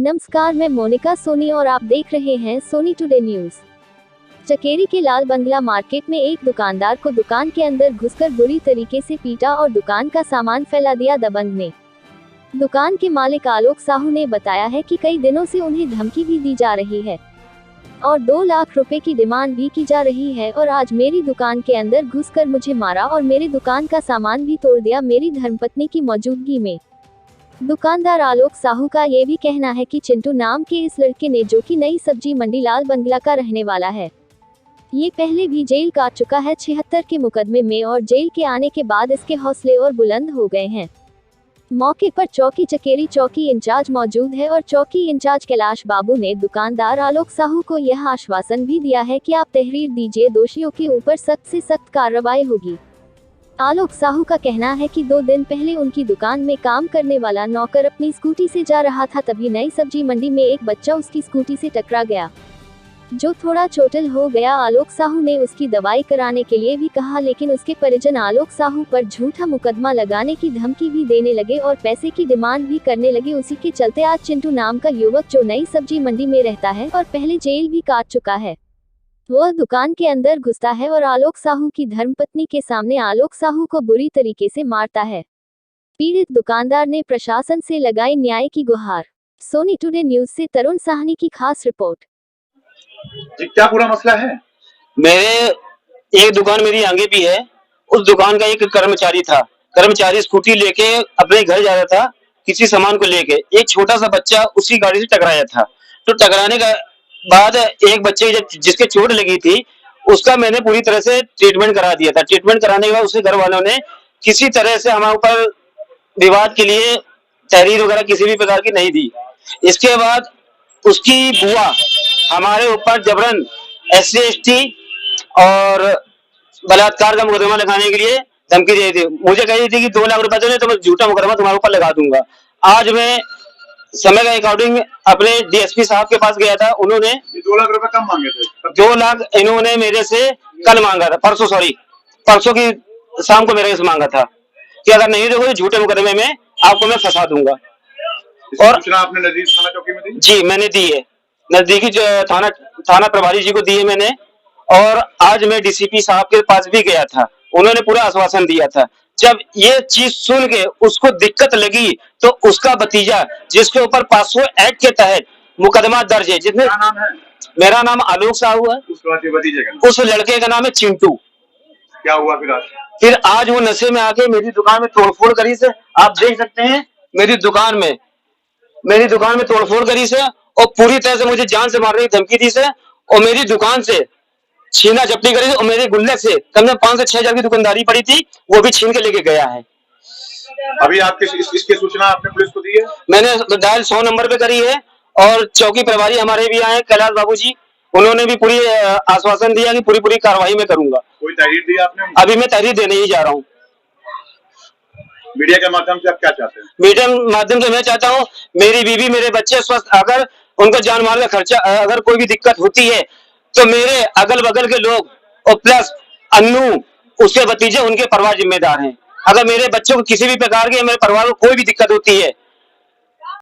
नमस्कार, मैं मोनिका सोनी और आप देख रहे हैं सोनी टुडे न्यूज। चकेरी के लाल बंगला मार्केट में एक दुकानदार को दुकान के अंदर घुसकर बुरी तरीके से पीटा और दुकान का सामान फैला दिया दबंग ने। दुकान के मालिक आलोक साहू ने बताया है कि कई दिनों से उन्हें धमकी भी दी जा रही है और 2 लाख रुपए की डिमांड भी की जा रही है और आज मेरी दुकान के अंदर घुसकर मुझे मारा और मेरी दुकान का सामान भी तोड़ दिया मेरी धर्मपत्नी की मौजूदगी में। दुकानदार आलोक साहू का ये भी कहना है कि चिंटू नाम के इस लड़के ने, जो कि नई सब्जी मंडी लाल बंगला का रहने वाला है, ये पहले भी जेल काट चुका है 76 के मुकदमे में और जेल के आने के बाद इसके हौसले और बुलंद हो गए हैं। मौके पर चौकी चकेरी चौकी इंचार्ज मौजूद है और चौकी इंचार्ज कैलाश बाबू ने दुकानदार आलोक साहू को यह आश्वासन भी दिया है कि आप तहरीर दीजिए, दोषियों के ऊपर सख्त से सख्त कार्रवाई होगी। आलोक साहू का कहना है कि 2 दिन पहले उनकी दुकान में काम करने वाला नौकर अपनी स्कूटी से जा रहा था, तभी नई सब्जी मंडी में एक बच्चा उसकी स्कूटी से टकरा गया, जो थोड़ा चोटिल हो गया। आलोक साहू ने उसकी दवाई कराने के लिए भी कहा, लेकिन उसके परिजन आलोक साहू पर झूठा मुकदमा लगाने की धमकी भी देने लगे और पैसे की डिमांड भी करने लगे। उसी के चलते आज चिंटू नाम का युवक, जो नई सब्जी मंडी में रहता है और पहले जेल भी काट चुका है, वह दुकान के अंदर घुसता है और आलोक साहू की धर्मपत्नी के सामने आलोक साहू को बुरी तरीके से मारता है। पीड़ित दुकानदार ने प्रशासन से लगाई न्याय की गुहार। सोनी टुडे न्यूज से तरुण साहनी की खास रिपोर्ट। जी, क्या पूरा मसला है? मेरे एक दुकान मेरी आगे भी है, उस दुकान का एक कर्मचारी था। कर्मचारी स्कूटी लेके अपने घर जा रहा था किसी सामान को लेके, एक छोटा सा बच्चा उसकी गाड़ी से टकराया था। तो टकराने का बाद एक बच्चे जिसके चोट लगी थी, उसका मैंने पूरी तरह से ट्रीटमेंट करा दिया था। ट्रीटमेंट कराने के बाद उसके घर वालों ने किसी तरह से हमारे ऊपर विवाद के लिए तहरीर वगैरह किसी भी प्रकार की नहीं दी। इसके बाद उसकी बुआ हमारे ऊपर जबरन SC ST और बलात्कार का मुकदमा लगाने के लिए धमकी दे दी। मुझे कह रही थी कि 2 लाख रुपए दो, तो मैं झूठा मुकदमा तुम्हारे ऊपर लगा दूंगा। आज मैं समय का अकॉर्डिंग अपने DSP साहब के पास गया था। उन्होंने 2 लाख रुपए कम मांगे थे। 2 लाख इन्होंने मेरे से कल मांगा था, परसों की शाम को मेरे से मांगा था कि अगर नहीं दोगे तो झूठे मुकदमे में आपको मैं फंसा दूंगा। और सूचना आपने नजदीक थाना चौकी में दी? जी, मैंने दी है, नजदीकी थाना प्रभारी जी को दी है मैंने। और आज मैं DCP साहब के पास भी गया था, उन्होंने पूरा आश्वासन दिया था। जब ये चीज सुन के उसको दिक्कत लगी तो उसका भतीजा, जिसके ऊपर 500 एक्ट के तहत मुकदमा दर्ज है, जिसमें क्या नाम है? मेरा नाम आलोक साहू है, उस लड़के का नाम है चिंटू। क्या हुआ फिर आज? फिर आज वो नशे में आके मेरी दुकान में तोड़फोड़ करी से, आप देख सकते हैं मेरी दुकान में तोड़फोड़ करी से और पूरी तरह से मुझे जान से मारने की धमकी दी से और मेरी दुकान से छीना झपटी करी और मेरे गुल्लक से कम से कम 5 से 6 हजार की दुकानदारी पड़ी थी, वो भी छीन के लेके गया है। अभी आपके इसकी सूचना आपने पुलिस को दी है? मैंने डायल 100 नंबर पे करी है और चौकी प्रभारी हमारे भी आए कैलाश बाबू जी, उन्होंने भी पूरी आश्वासन दिया कि पूरी कार्रवाई में करूंगा। कोई तहरीर दी आपने? अभी मैं तहरीर देने ही जा रहा हूँ। मीडिया के माध्यम से आप क्या चाहते हैं? मीडिया के माध्यम से मैं चाहता हूँ मेरी बीवी मेरे बच्चे स्वस्थ, अगर उनको जान माल का खर्चा, अगर कोई भी दिक्कत होती है तो मेरे अगल बगल के लोग और प्लस अन्नू उसके भतीजे, उनके परिवार जिम्मेदार हैं। अगर मेरे बच्चों को किसी भी प्रकार के, मेरे परिवार को कोई भी दिक्कत होती है